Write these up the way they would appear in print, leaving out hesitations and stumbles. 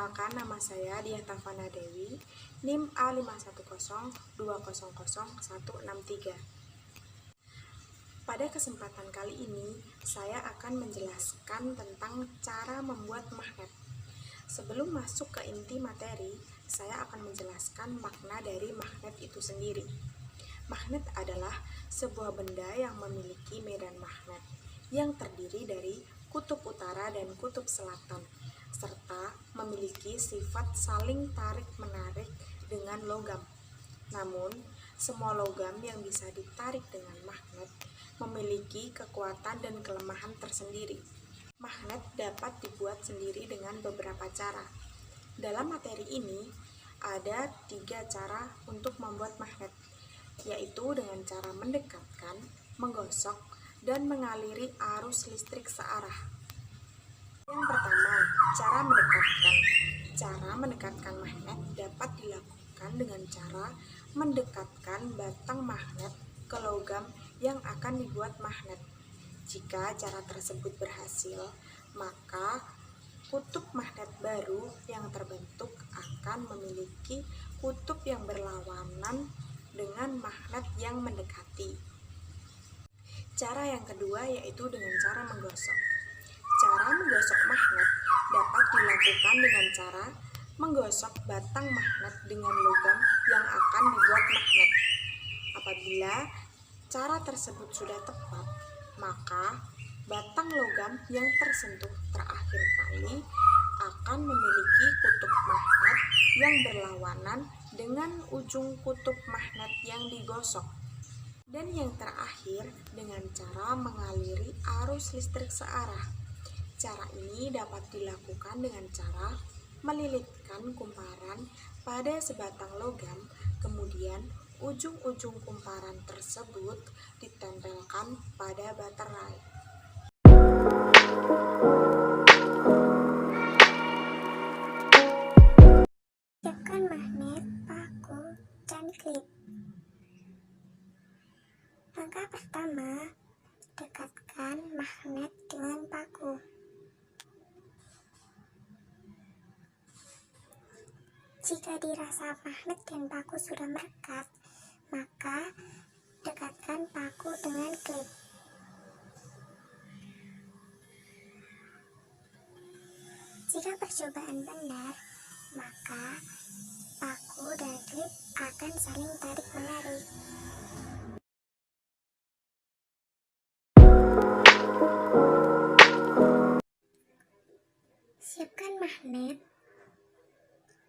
Perkenalkan, nama saya Diah Tafana Dewi, NIM A5102000163. Pada kesempatan kali ini, saya akan menjelaskan tentang cara membuat magnet. Sebelum masuk ke inti materi, saya akan menjelaskan makna dari magnet itu sendiri. Magnet adalah sebuah benda yang memiliki medan magnet yang terdiri dari kutub utara dan kutub selatan, serta memiliki sifat saling tarik-menarik dengan logam. Namun, semua logam yang bisa ditarik dengan magnet memiliki kekuatan dan kelemahan tersendiri. Magnet dapat dibuat sendiri dengan beberapa cara. Dalam materi ini, ada 3 cara untuk membuat magnet, yaitu dengan cara mendekatkan, menggosok, dan mengaliri arus listrik searah. Yang pertama, cara mendekatkan. Cara mendekatkan magnet dapat dilakukan dengan cara mendekatkan batang magnet ke logam yang akan dibuat magnet. Jika cara tersebut berhasil, maka kutub magnet baru yang terbentuk akan memiliki kutub yang berlawanan dengan magnet yang mendekati. Cara yang kedua yaitu dengan cara menggosok. Cara menggosok magnet dapat dilakukan dengan cara menggosok batang magnet dengan logam yang akan dibuat magnet. Apabila cara tersebut sudah tepat, maka batang logam yang tersentuh terakhir kali akan memiliki kutub magnet yang berlawanan dengan ujung kutub magnet yang digosok. Dan yang terakhir, dengan cara mengaliri arus listrik searah. Cara ini dapat dilakukan dengan cara melilitkan kumparan pada sebatang logam, kemudian ujung-ujung kumparan tersebut ditempelkan pada baterai. Siapkan magnet, paku, dan klip. Langkah pertama, dekatkan magnet dengan paku. Jika dirasa magnet dan paku sudah merekat, maka dekatkan paku dengan klip. Jika percobaan benar, maka paku dan klip akan saling tarik-menarik. Siapkan magnet,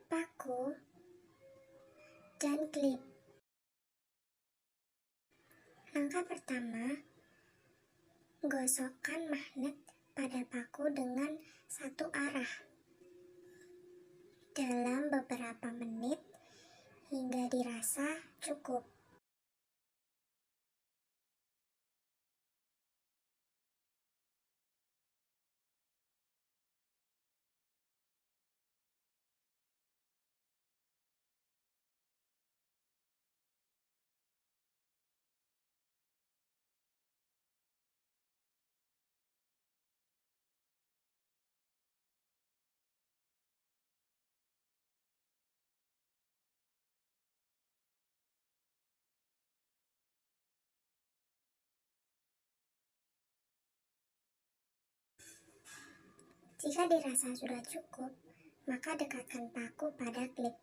paku, dan klip. Langkah pertama, gosokkan magnet pada paku dengan satu arah dalam beberapa menit hingga dirasa cukup. Jika dirasa sudah cukup, maka dekatkan paku pada klip.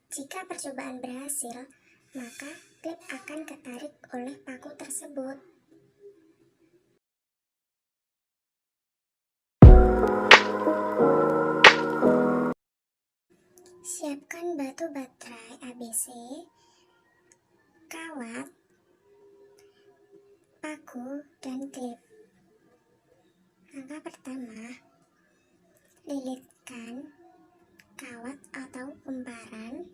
Jika percobaan berhasil, maka klip akan ketarik oleh paku tersebut. Siapkan batu baterai ABC, kawat, paku, dan klip. Langkah pertama, lilitkan kawat atau kumparan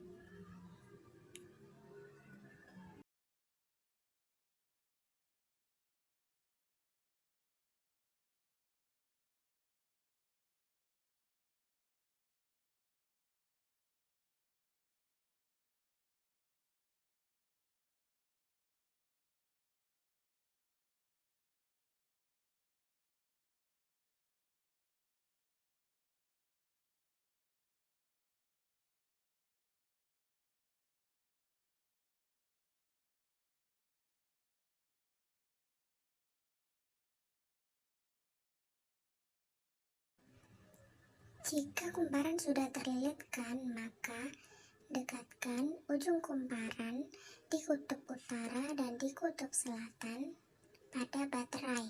Jika kumparan sudah terlilitkan, maka dekatkan ujung kumparan di kutub utara dan di kutub selatan pada baterai.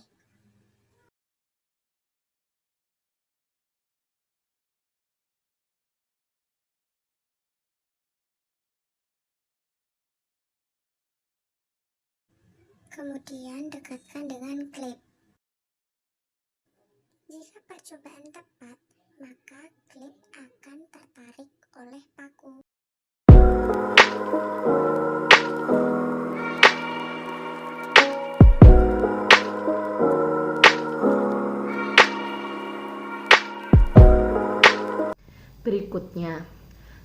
Kemudian dekatkan dengan klip. Jika percobaan tepat, maka klip akan tertarik oleh paku. Berikutnya,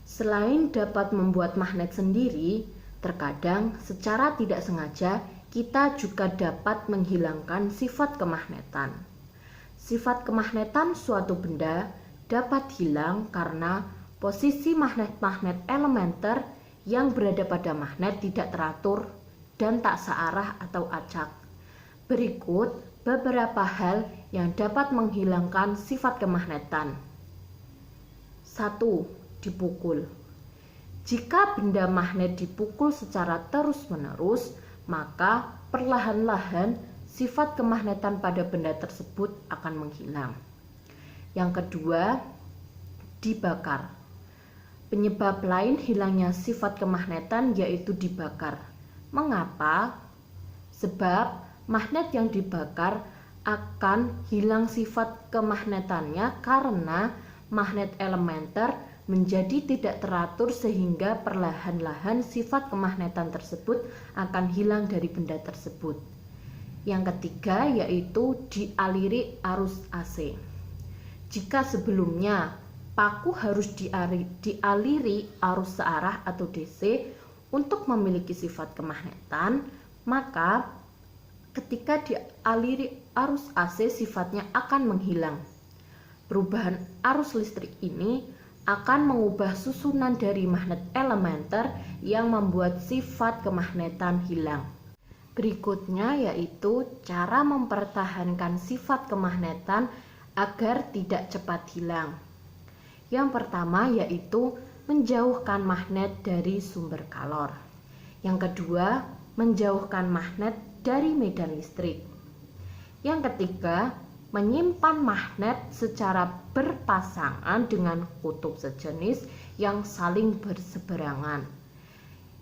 selain dapat membuat magnet sendiri, terkadang secara tidak sengaja kita juga dapat menghilangkan sifat kemagnetan. Sifat kemagnetan suatu benda dapat hilang karena posisi magnet-magnet elementer yang berada pada magnet tidak teratur dan tak searah atau acak. Berikut beberapa hal yang dapat menghilangkan sifat kemagnetan. 1. Dipukul. Jika benda magnet dipukul secara terus-menerus, maka perlahan-lahan sifat kemagnetan pada benda tersebut akan menghilang. Yang kedua, dibakar. Penyebab lain hilangnya sifat kemagnetan yaitu dibakar. Mengapa? Sebab magnet yang dibakar akan hilang sifat kemagnetannya karena magnet elementer menjadi tidak teratur sehingga perlahan-lahan sifat kemagnetan tersebut akan hilang dari benda tersebut. Yang ketiga yaitu dialiri arus AC. Jika sebelumnya paku harus dialiri arus searah atau DC untuk memiliki sifat kemagnetan, maka ketika dialiri arus AC sifatnya akan menghilang. Perubahan arus listrik ini akan mengubah susunan dari magnet elementer yang membuat sifat kemagnetan hilang. Berikutnya yaitu cara mempertahankan sifat kemagnetan agar tidak cepat hilang. Yang pertama yaitu menjauhkan magnet dari sumber kalor. Yang kedua, menjauhkan magnet dari medan listrik. Yang ketiga, menyimpan magnet secara berpasangan dengan kutub sejenis yang saling berseberangan.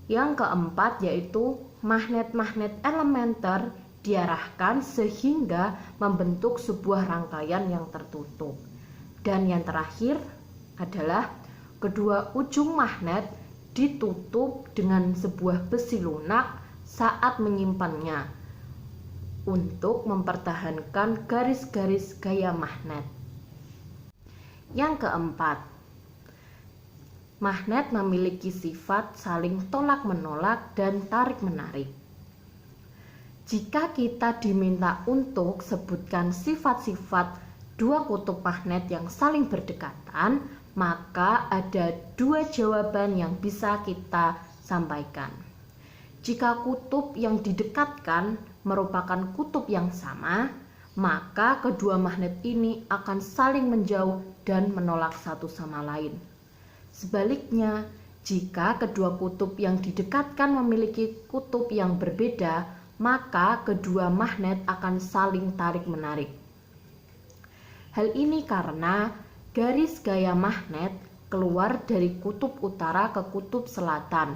Yang keempat yaitu magnet-magnet elementer diarahkan sehingga membentuk sebuah rangkaian yang tertutup. Dan yang terakhir adalah kedua ujung magnet ditutup dengan sebuah besi lunak saat menyimpannya untuk mempertahankan garis-garis gaya magnet. Yang keempat, magnet memiliki sifat saling tolak-menolak dan tarik-menarik. Jika kita diminta untuk sebutkan sifat-sifat dua kutub magnet yang saling berdekatan, maka ada dua jawaban yang bisa kita sampaikan. Jika kutub yang didekatkan merupakan kutub yang sama, maka kedua magnet ini akan saling menjauh dan menolak satu sama lain. Sebaliknya, jika kedua kutub yang didekatkan memiliki kutub yang berbeda, maka kedua magnet akan saling tarik-menarik. Hal ini karena garis gaya magnet keluar dari kutub utara ke kutub selatan,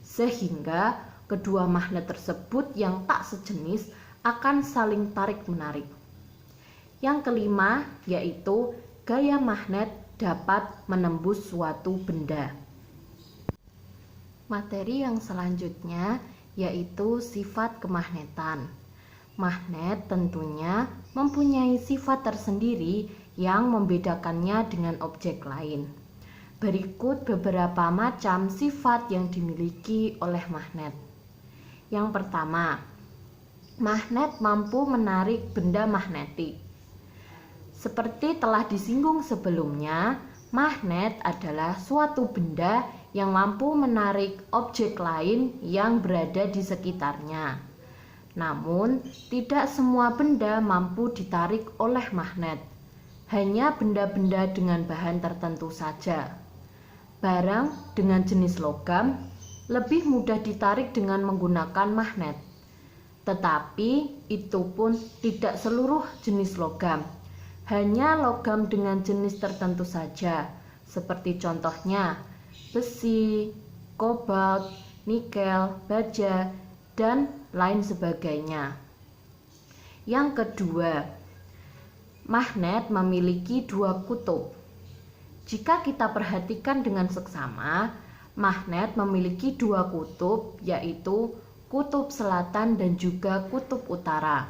sehingga kedua magnet tersebut yang tak sejenis akan saling tarik-menarik. Yang kelima yaitu gaya magnet dapat menembus suatu benda. Materi yang selanjutnya yaitu sifat kemagnetan. Magnet tentunya mempunyai sifat tersendiri yang membedakannya dengan objek lain. Berikut beberapa macam sifat yang dimiliki oleh magnet. Yang pertama, magnet mampu menarik benda magnetik. Seperti telah disinggung sebelumnya, magnet adalah suatu benda yang mampu menarik objek lain yang berada di sekitarnya. Namun, tidak semua benda mampu ditarik oleh magnet. hanya benda-benda dengan bahan tertentu saja. Barang dengan jenis logam lebih mudah ditarik dengan menggunakan magnet. Tetapi itu pun tidak seluruh jenis logam. Hanya logam dengan jenis tertentu saja, seperti contohnya besi, kobalt, nikel, baja, dan lain sebagainya. Yang kedua, magnet memiliki dua kutub. Jika kita perhatikan dengan seksama, magnet memiliki dua kutub, yaitu kutub selatan dan juga kutub utara.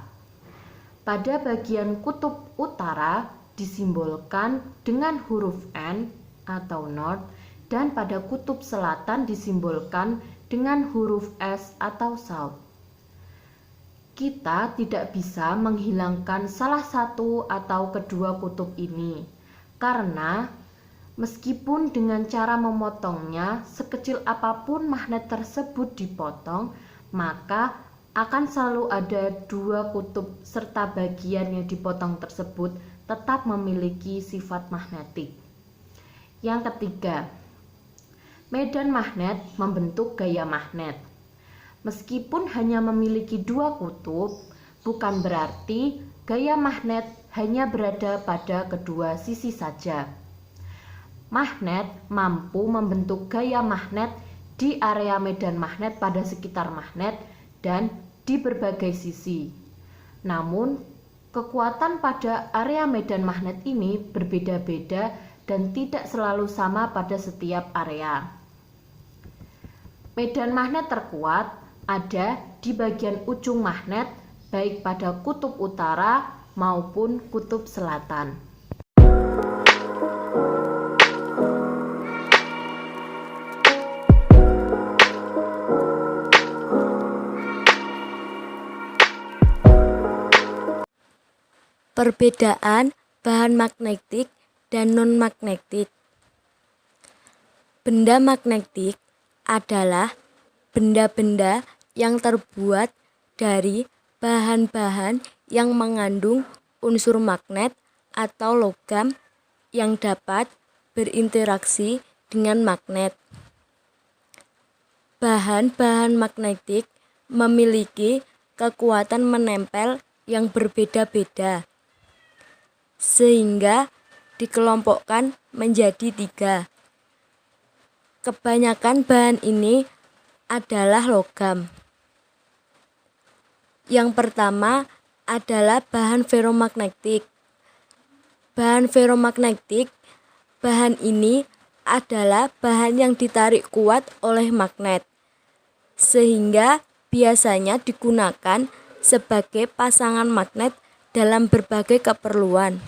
Pada bagian kutub utara disimbolkan dengan huruf N atau North, dan pada kutub selatan disimbolkan dengan huruf S atau South. Kita tidak bisa menghilangkan salah satu atau kedua kutub ini, karena meskipun dengan cara memotongnya sekecil apapun magnet tersebut dipotong, maka akan selalu ada dua kutub serta bagian yang dipotong tersebut tetap memiliki sifat magnetik. Yang ketiga, medan magnet membentuk gaya magnet. Meskipun hanya memiliki dua kutub, bukan berarti gaya magnet hanya berada pada kedua sisi saja. Magnet mampu membentuk gaya magnet di area medan magnet pada sekitar magnet dan di berbagai sisi. Namun, kekuatan pada area medan magnet ini berbeda-beda dan tidak selalu sama pada setiap area. Medan magnet terkuat ada di bagian ujung magnet, baik pada kutub utara maupun kutub selatan. Perbedaan bahan magnetik dan non-magnetik. Benda magnetik adalah benda-benda yang terbuat dari bahan-bahan yang mengandung unsur magnet atau logam yang dapat berinteraksi dengan magnet. Bahan-bahan magnetik memiliki kekuatan menempel yang berbeda-beda, sehingga dikelompokkan menjadi 3. Kebanyakan bahan ini adalah logam. Yang pertama adalah bahan ferromagnetik. Bahan ferromagnetik, bahan ini adalah bahan yang ditarik kuat oleh magnet, sehingga biasanya digunakan sebagai pasangan magnet dalam berbagai keperluan.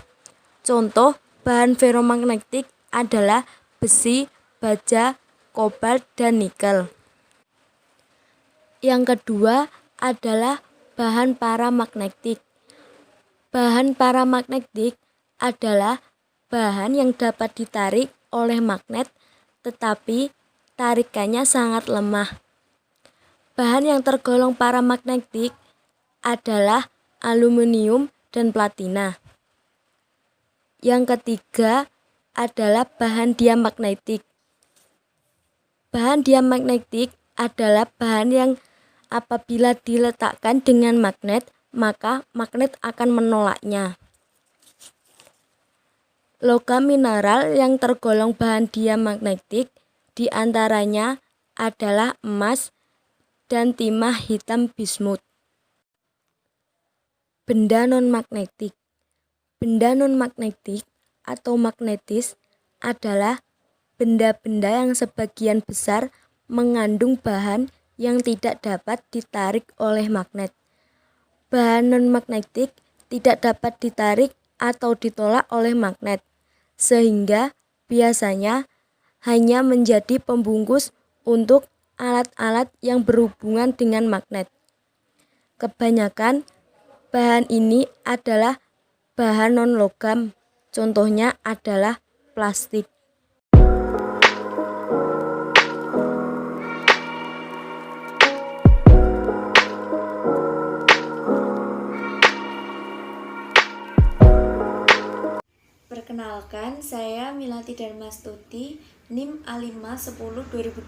Contoh bahan ferromagnetik adalah besi, baja, kobalt, dan nikel. Yang kedua adalah bahan paramagnetik. Bahan paramagnetik adalah bahan yang dapat ditarik oleh magnet tetapi tarikannya sangat lemah. Bahan yang tergolong paramagnetik adalah aluminium dan platina. Yang ketiga adalah bahan diamagnetik. Bahan diamagnetik adalah bahan yang apabila diletakkan dengan magnet, maka magnet akan menolaknya. Logam mineral yang tergolong bahan diamagnetik diantaranya adalah emas dan timah hitam bismut. Benda non-magnetik. Benda non-magnetik atau magnetis adalah benda-benda yang sebagian besar mengandung bahan yang tidak dapat ditarik oleh magnet. Bahan non-magnetik tidak dapat ditarik atau ditolak oleh magnet, sehingga biasanya hanya menjadi pembungkus untuk alat-alat yang berhubungan dengan magnet. Kebanyakan bahan ini adalah bahan non-logam, contohnya adalah plastik. Perkenalkan, saya Milati Darmastuti, NIM A5102021.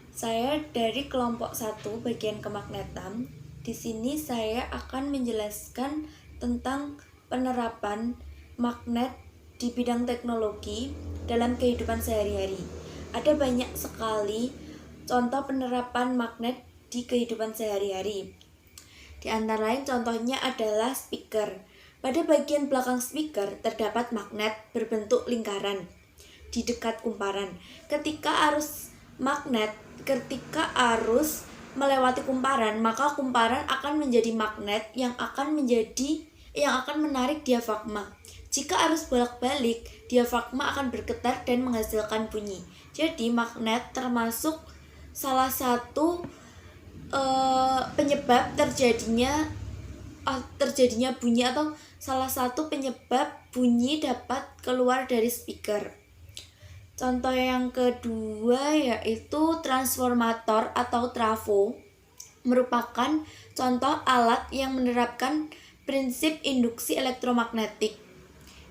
Saya dari kelompok 1 bagian kemagnetan. Di sini saya akan menjelaskan tentang penerapan magnet di bidang teknologi dalam kehidupan sehari-hari. Ada banyak sekali contoh penerapan magnet di kehidupan sehari-hari. Di antara lain contohnya adalah speaker. Pada bagian belakang speaker terdapat magnet berbentuk lingkaran di dekat kumparan. Ketika arus melewati kumparan, maka kumparan akan menjadi magnet yang akan menarik diafragma. Jika arus bolak-balik, diafragma akan bergetar dan menghasilkan bunyi. Jadi magnet termasuk salah satu penyebab terjadinya bunyi, atau salah satu penyebab bunyi dapat keluar dari speaker. Contoh yang kedua yaitu transformator atau trafo, merupakan contoh alat yang menerapkan prinsip induksi elektromagnetik.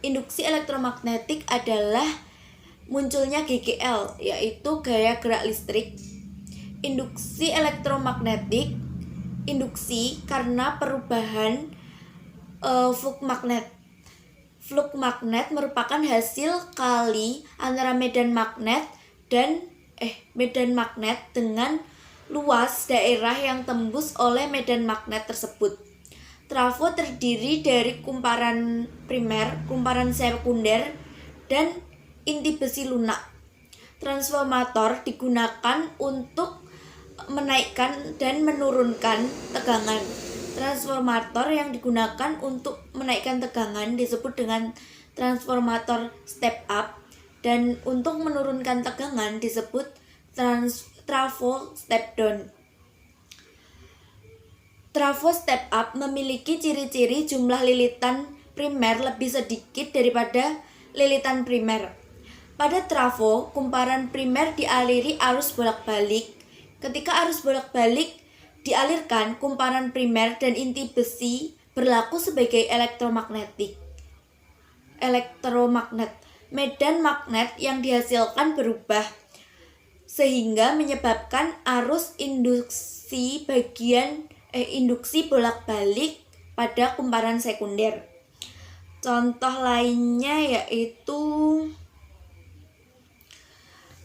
Induksi elektromagnetik adalah munculnya GGL, yaitu gaya gerak listrik. Induksi elektromagnetik, induksi karena perubahan flux magnet. Flux magnet merupakan hasil kali antara medan magnet dengan luas daerah yang tembus oleh medan magnet tersebut. Trafo terdiri dari kumparan primer, kumparan sekunder, dan inti besi lunak. Transformator digunakan untuk menaikkan dan menurunkan tegangan. Transformator yang digunakan untuk menaikkan tegangan disebut dengan transformator step up, dan untuk menurunkan tegangan disebut trafo step down. Trafo step up memiliki ciri-ciri jumlah lilitan primer lebih sedikit daripada lilitan primer. Pada trafo, kumparan primer dialiri arus bolak-balik. Ketika arus bolak-balik dialirkan, kumparan primer dan inti besi berlaku sebagai elektromagnet. Medan magnet yang dihasilkan berubah sehingga menyebabkan arus induksi bolak-balik pada kumparan sekunder. Contoh lainnya yaitu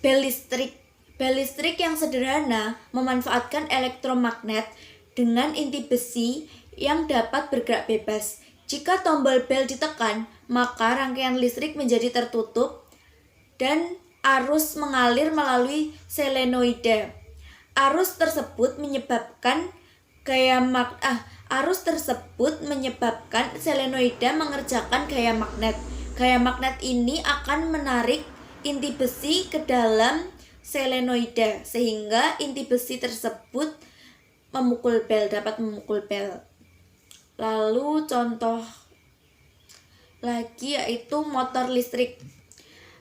bel listrik. Bel listrik yang sederhana memanfaatkan elektromagnet dengan inti besi yang dapat bergerak bebas. Jika tombol bel ditekan, maka rangkaian listrik menjadi tertutup dan arus mengalir melalui solenoide. Arus tersebut menyebabkan solenoide mengerjakan gaya magnet. Gaya magnet ini akan menarik inti besi ke dalam solenoide sehingga inti besi tersebut dapat memukul bel. Lalu contoh lagi yaitu motor listrik.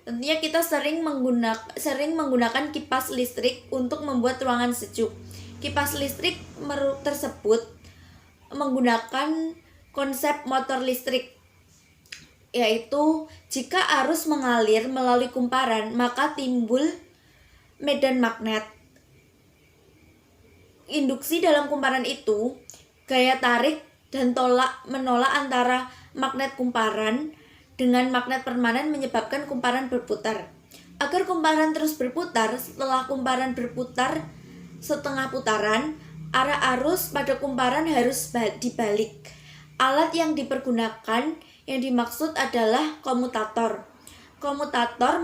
Tentunya kita sering menggunakan kipas listrik untuk membuat ruangan sejuk. Kipas listrik tersebut menggunakan konsep motor listrik, yaitu jika arus mengalir melalui kumparan, maka timbul medan magnet. Induksi dalam kumparan itu, gaya tarik dan menolak antara magnet kumparan dengan magnet permanen menyebabkan kumparan berputar. Agar kumparan terus berputar, setelah kumparan berputar setengah putaran, arah arus pada kumparan harus dibalik. Alat yang dimaksud adalah komutator. Komutator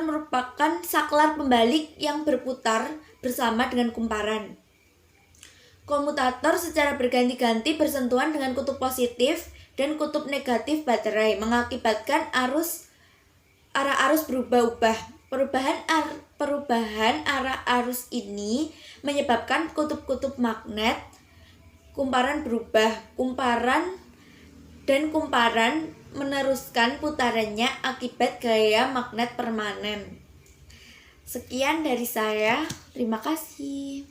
merupakan saklar pembalik yang berputar bersama dengan kumparan. Komutator secara berganti-ganti bersentuhan dengan kutub positif dan kutub negatif baterai, mengakibatkan arah arus berubah-ubah. Perubahan arah arus ini menyebabkan kutub-kutub magnet kumparan berubah. Kumparan meneruskan putarannya akibat gaya magnet permanen. Sekian dari saya, terima kasih.